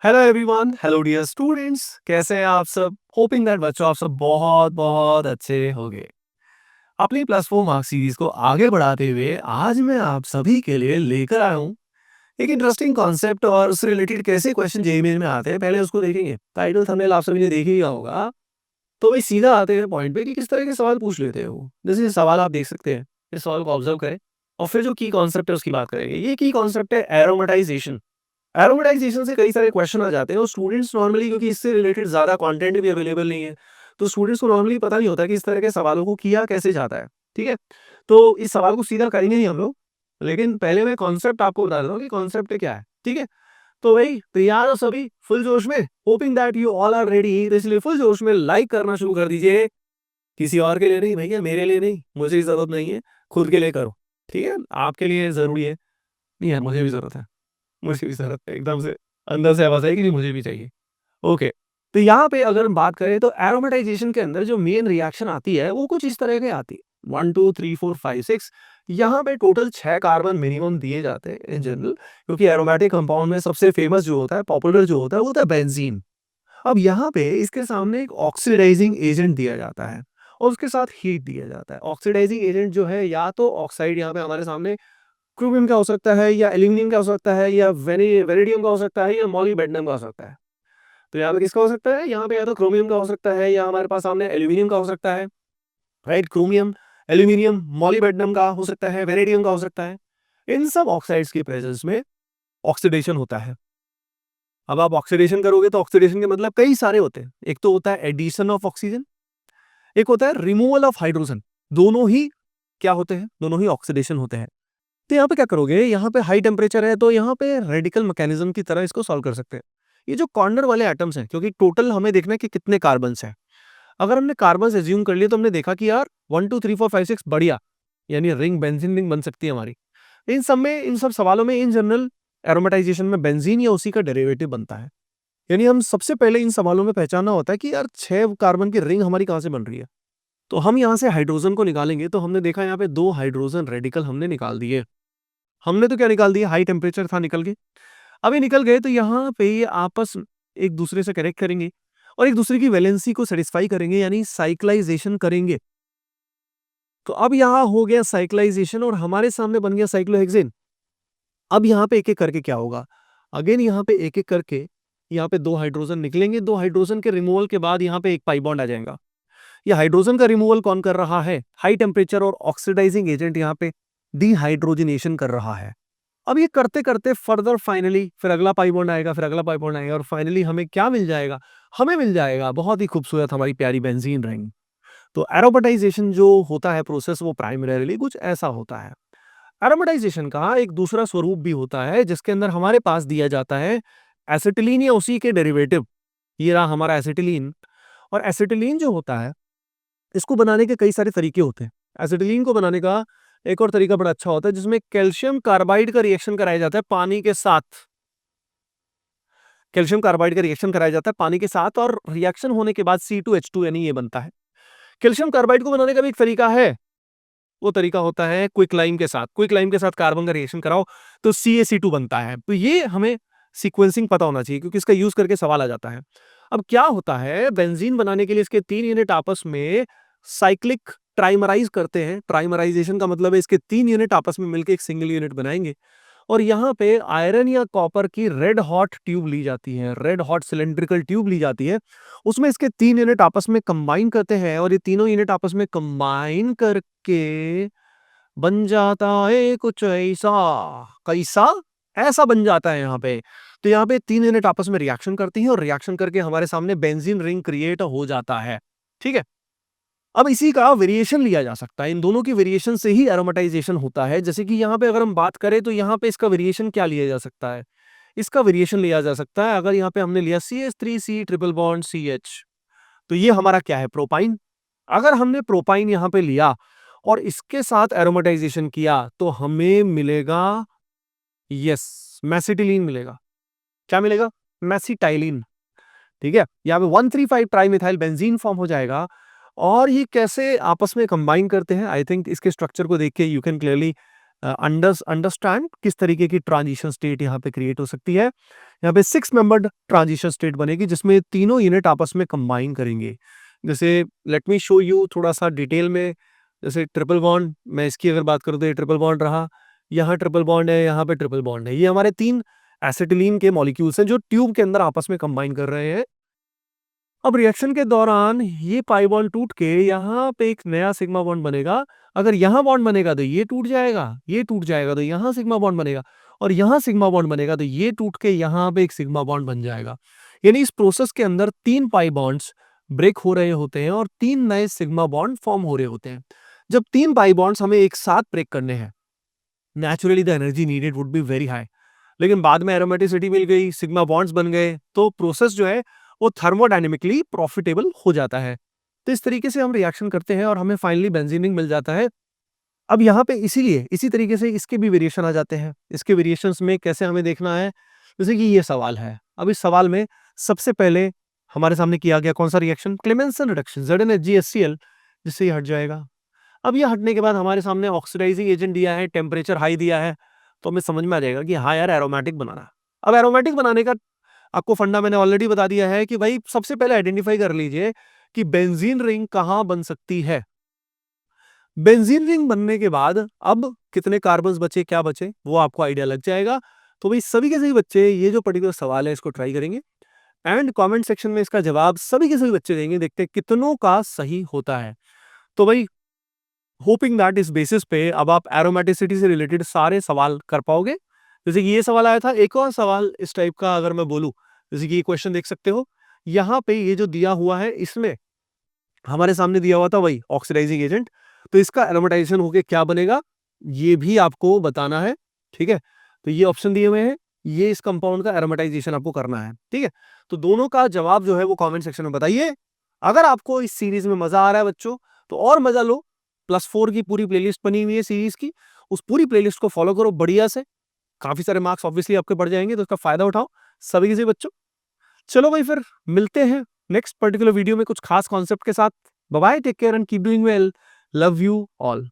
Hello everyone, hello dear students, कैसे हैं आप सब? होपिंग दैट बच्चों आप सब बहुत बहुत अच्छे होंगे। अपनी प्लस 4 मार्क्स सीरीज को आगे बढ़ाते हुए आज मैं आप सभी के लिए लेकर आया हूँ एक इंटरेस्टिंग कॉन्सेप्ट और उससे रिलेटेड कैसे क्वेश्चन जेईई मेन में आते हैं पहले उसको देखेंगे। टाइटल थंबनेल आप सभी ने देख ही लिया होगा। तो भाई सीधा आते हैं पॉइंट पे कि किस तरह के सवाल पूछ लेते हैं वो। जैसे ये सवाल आप देख सकते हैं, इस सवाल को ऑब्जर्व करें और फिर जो की कॉन्सेप्ट है उसकी बात करेंगे। ये की कॉन्सेप्ट है एरोमेटाइजेशन। एरोमेटाइजेशन से कई सारे क्वेश्चन आ जाते हैं और स्टूडेंट्स नॉर्मली, क्योंकि इससे रिलेटेड ज़्यादा कंटेंट भी अवेलेबल नहीं है, तो स्टूडेंट्स को नॉर्मली पता नहीं होता कि इस तरह के सवालों को किया कैसे जाता है। ठीक है? तो इस सवाल को सीधा करेंगे नहीं हम लोग, लेकिन पहले मैं कॉन्सेप्ट आपको बता देता हूँ कि कॉन्सेप्ट क्या है। ठीक है? तो भाई तैयार हो सभी फुल जोश में? Hoping that you all are ready. तो इसलिए फुल जोश में लाइक करना शुरू कर दीजिए। किसी और के लिए नहीं भैया, मेरे लिए नहीं, मुझे ज़रूरत नहीं है, खुद के लिए करो। ठीक है? आपके लिए ज़रूरी है। नहीं यार, मुझे भी ज़रूरत है। मुझे भी ज़रूरत है, एकदम से अंदर से आवाज़ आई कि नहीं मुझे भी चाहिए। ओके, तो यहाँ पे अगर हम बात करें तो एरोमेटाइजेशन के अंदर जो मेन रिएक्शन आती है वो कुछ इस तरह की आती है 1 2 3 4 5 6। यहाँ पे टोटल 6 कार्बन मिनिमम दिए जाते हैं इन जनरल, क्योंकि एरोमेटिक कंपाउंड में सबसे फेमस जो होता है, पॉपुलर जो होता है, वो होता है बेंजीन। अब यहाँ पे इसके सामने एक ऑक्सीडाइजिंग एजेंट दिया जाता है और उसके साथ हीट दिया जाता है। ऑक्सीडाइजिंग एजेंट जो है, या तो ऑक्साइड यहाँ पे हमारे सामने क्रोमियम का हो सकता है, या एल्यूमिनियम का हो सकता है, या वेनेडियम का हो सकता है, या मॉलिब्डेनम का हो सकता है। तो यहाँ पे किसका हो सकता है? यहाँ पे या तो क्रोमियम का हो सकता है, या हमारे पास सामने एल्यूमिनियम का हो सकता है। राइट, क्रोमियम, एल्यूमिनियम, मॉलिब्डेनम का हो सकता है, वेनेडियम का हो सकता है। इन सब ऑक्साइड्स की प्रेजेंस में ऑक्सीडेशन होता है। अब आप ऑक्सीडेशन करोगे तो ऑक्सीडेशन के मतलब कई सारे होते हैं। एक तो होता है एडिशन ऑफ ऑक्सीजन, एक होता है रिमूवल ऑफ हाइड्रोजन। दोनों ही क्या होते हैं? दोनों ही ऑक्सीडेशन होते हैं। तो यहाँ पे क्या करोगे? यहाँ पे हाई टेम्परेचर है तो यहाँ पे रेडिकल मैकेनिज्म की तरह इसको सॉल्व कर सकते हैं। ये जो कॉर्नर वाले एटम्स हैं, क्योंकि टोटल हमें देखना है कि कितने कार्बन्स हैं। अगर हमने कार्बन्स एज्यूम कर लिए तो हमने देखा कि यार 1 2 3 4 5 6 बढ़िया, यानी रिंग, बेंजीन रिंग बन सकती है हमारी। इन सब में, इन सब सवालों में इन जनरल एरोमेटाइजेशन में बेंजीन या उसी का डेरिवेटिव बनता है। यानी हम सबसे पहले इन सवालों में पहचानना होता है कि यार 6 कार्बन की रिंग हमारी कहाँ से बन रही है। तो हम यहाँ से हाइड्रोजन को निकालेंगे तो हमने देखा यहाँ पे 2 हाइड्रोजन रेडिकल हमने निकाल दिए। हमने तो क्या निकाल दिया? हाई टेम्परेचर था, निकल गए। अब ये निकल गए तो यहाँ पे ये आपस एक दूसरे से कनेक्ट करेंगे और एक दूसरे की वैलेंसी को सेटिस्फाई करेंगे, यानी साइक्लाइजेशन करेंगे। तो अब यहाँ हो गया साइक्लाइजेशन और हमारे सामने बन गया साइक्लोहेक्सेन। अब यहाँ पे एक एक करके क्या होगा? अगेन यहाँ पे एक एक करके यहाँ पे 2 हाइड्रोजन निकलेंगे। 2 हाइड्रोजन के रिमूवल के बाद यहाँ पे एक पाई बॉन्ड आ जाएगा। ये हाइड्रोजन का रिमूवल कौन कर रहा है? हाई टेम्परेचर और ऑक्सीडाइजिंग एजेंट यहाँ पे डिहाइड्रोजनेशन कर रहा है। अब ये करते करते फर्दर फाइनली फिर अगला पाई बॉन्ड आएगा, फिर अगला पाई बॉन्ड आएगा और फाइनली हमें क्या मिल जाएगा? हमें मिल जाएगा बहुत ही खूबसूरत हमारी प्यारी बेंजीन रिंग। तो एरोमेटाइजेशन जो होता है प्रोसेस, वो प्राइमरीली कुछ ऐसा होता है। एरोमेटाइजेशन का एक दूसरा स्वरूप भी होता है जिसके अंदर हमारे पास दिया जाता है एसिटिलीन या उसी के डेरिवेटिव। ये रहा हमारा एसिटिलीन। और एसिटिलीन जो होता है, इसको बनाने के कई सारे तरीके होते हैं। एसिटिलीन को बनाने का एक और तरीका बड़ा अच्छा होता है जिसमें कैल्शियम कार्बाइड का रिएक्शन कराया जाता है पानी के साथ। कैल्शियम कार्बाइड का रिएक्शन कराया जाता है पानी के साथ और रिएक्शन होने के बाद C2H2 यानी ये बनता है। कैल्शियम कार्बाइड को बनाने का भी एक तरीका है। वो तरीका होता है क्विक लाइम के साथ। क्विक लाइम के साथ कार्बन का रिएक्शन कराओ तो CaC2 बनता है। तो ये हमें सीक्वेंसिंग पता होना चाहिए क्योंकि इसका यूज करके सवाल आ जाता है। अब क्या होता है, बेंजीन बनाने के लिए इसके 3 यूनिट आपस में साइक्लिक ट्राइमराइज करते हैं। ट्राइमराइजेशन का मतलब है इसके 3 यूनिट आपस में मिलकर एक सिंगल यूनिट बनाएंगे और यहाँ पे आयरन या कॉपर की रेड हॉट ट्यूब ली जाती है, रेड हॉट सिलेंड्रिकल ट्यूब ली जाती है। उसमें इसके 3 यूनिट आपस में कंबाइन करते हैं और ये तीनों यूनिट आपस में कंबाइन करके बन जाता है कुछ ऐसा। कैसा? ऐसा बन जाता है यहाँ पे। तो यहाँ पे 3 यूनिट आपस में रिएक्शन करती हैं और रिएक्शन करके हमारे सामने बेंजीन रिंग क्रिएट हो जाता है। ठीक है? अब इसी का वेरिएशन लिया जा सकता है। इन दोनों की वेरिएशन से ही एरोमेटाइजेशन होता है। जैसे कि यहाँ पे अगर हम बात करें तो यहाँ पे इसका वेरिएशन क्या लिया जा सकता है? इसका वेरिएशन लिया जा सकता है अगर यहाँ पे हमने लिया CH3C ट्रिपल बॉन्ड CH, तो ये हमारा क्या है? प्रोपाइन। अगर हमने प्रोपाइन यहाँ पे लिया और इसके साथ एरोमेटाइजेशन किया तो हमें मिलेगा, यस, मेसिटिलीन मिलेगा। क्या मिलेगा? मेसिटाइलिन। ठीक है? यहाँ पे 135 ट्राइमिथाइल बेंजीन फॉर्म हो जाएगा। और ये कैसे आपस में कंबाइन करते हैं? आई थिंक इसके स्ट्रक्चर को देख के यू कैन क्लियरली अंडरस्टैंड किस तरीके की ट्रांजिशन स्टेट यहाँ पे क्रिएट हो सकती है। यहाँ पे 6 मेंबर्ड ट्रांजिशन स्टेट बनेगी जिसमें तीनों यूनिट आपस में कंबाइन करेंगे। जैसे लेट मी शो यू थोड़ा सा डिटेल में। जैसे ट्रिपल बॉन्ड, मैं इसकी अगर बात करूँ तो ये ट्रिपल बॉन्ड रहा, यहाँ ट्रिपल बॉन्ड है, यहाँ पे ट्रिपल बॉन्ड है। ये हमारे 3 एसिटिलीन के मॉलिक्यूल्स हैं जो ट्यूब के अंदर आपस में कंबाइन कर रहे हैं। अब रिएक्शन के दौरान ये पाई बॉन्ड टूट के यहाँ पे एक नया सिग्मा बॉन्ड बनेगा। अगर यहाँ बॉन्ड बनेगा तो ये टूट जाएगा, ये टूट जाएगा तो यहाँ सिग्मा बॉन्ड बनेगा, और यहाँ सिग्मा बॉन्ड बनेगा तो ये टूट के यहाँ पे एक सिग्मा बॉन्ड बन जाएगा। यानी इस प्रोसेस के अंदर 3 पाई बॉन्ड्स ब्रेक हो रहे होते हैं और 3 नए सिग्मा बॉन्ड फॉर्म हो रहे होते हैं। जब 3 पाई बॉन्ड्स हमें एक साथ ब्रेक करने हैं, naturally the energy needed would be very high. लेकिन बाद में एरोमेटिसिटी मिल गई, सिग्मा बॉन्ड्स बन गए, तो प्रोसेस जो है वो थर्मोडायनेमिकली प्रॉफिटेबल हो जाता है। तो इस तरीके से हम रिएक्शन करते हैं और हमें फाइनली बेंजीन रिंग मिल जाता है। अब यहाँ पे इसीलिए इसी तरीके से इसके भी वेरिएशन आ जाते हैं। इसके वेरिएशंस में कैसे हमें देखना है, जैसे कि ये सवाल है। अब इस सवाल में सबसे पहले हमारे सामने किया गया कौन सा रिएक्शन, क्लेमेंसन रिडक्शन, ZnHgHCl, जिससे ये हट जाएगा। अब ये हटने के बाद हमारे सामने ऑक्सीडाइजिंग एजेंट दिया है, टेम्परेचर हाई दिया है, तो हमें समझ में आ जाएगा कि हाँ यार एरोमेटिक बनाना है। अब एरोमेटिक बनाने का आपको फंडा मैंने ऑलरेडी बता दिया है कि भाई सबसे पहले आइडेंटिफाई कर लीजिए कि बेंजीन रिंग कहां बन सकती है। बेंजीन रिंग बनने के बाद अब कितने कार्बन्स बचे, क्या बचे, वो आपको आइडिया लग जाएगा। तो भाई सभी के सभी बच्चे ये जो पर्टिकुलर सवाल है इसको ट्राई करेंगे एंड कमेंट सेक्शन में इसका जवाब सभी के सभी बच्चे देंगे। देखते हैं कितनों का सही होता है। तो भाई होपिंग दैट इस बेसिस पे अब आप एरोमेटिसिटी से रिलेटेड सारे सवाल कर पाओगे। जैसे कि ये सवाल आया था, एक और सवाल इस टाइप का अगर मैं बोलूं, जैसे कि ये क्वेश्चन देख सकते हो, यहाँ पे ये जो दिया हुआ है इसमें हमारे सामने दिया हुआ था वही ऑक्सीडाइजिंग एजेंट, तो इसका एरोमेटाइजेशन होके क्या बनेगा ये भी आपको बताना है। ठीक है, तो ये ऑप्शन दिए हुए हैं, ये इस कंपाउंड का एरोमेटाइजेशन आपको करना है। ठीक है, तो दोनों का जवाब जो है वो कमेंट सेक्शन में बताइए। अगर आपको इस सीरीज में मजा आ रहा है बच्चों, तो और मजा लो। +4 की पूरी प्लेलिस्ट बनी हुई है सीरीज की, उस पूरी प्लेलिस्ट को फॉलो करो बढ़िया से। काफी सारे मार्क्स ऑब्वियसली आपके बढ़ जाएंगे, तो इसका फायदा उठाओ सभी के सभी बच्चों। चलो भाई फिर मिलते हैं नेक्स्ट पर्टिकुलर वीडियो में कुछ खास कॉन्सेप्ट के साथ। Bye bye, take care and keep doing well, love you all.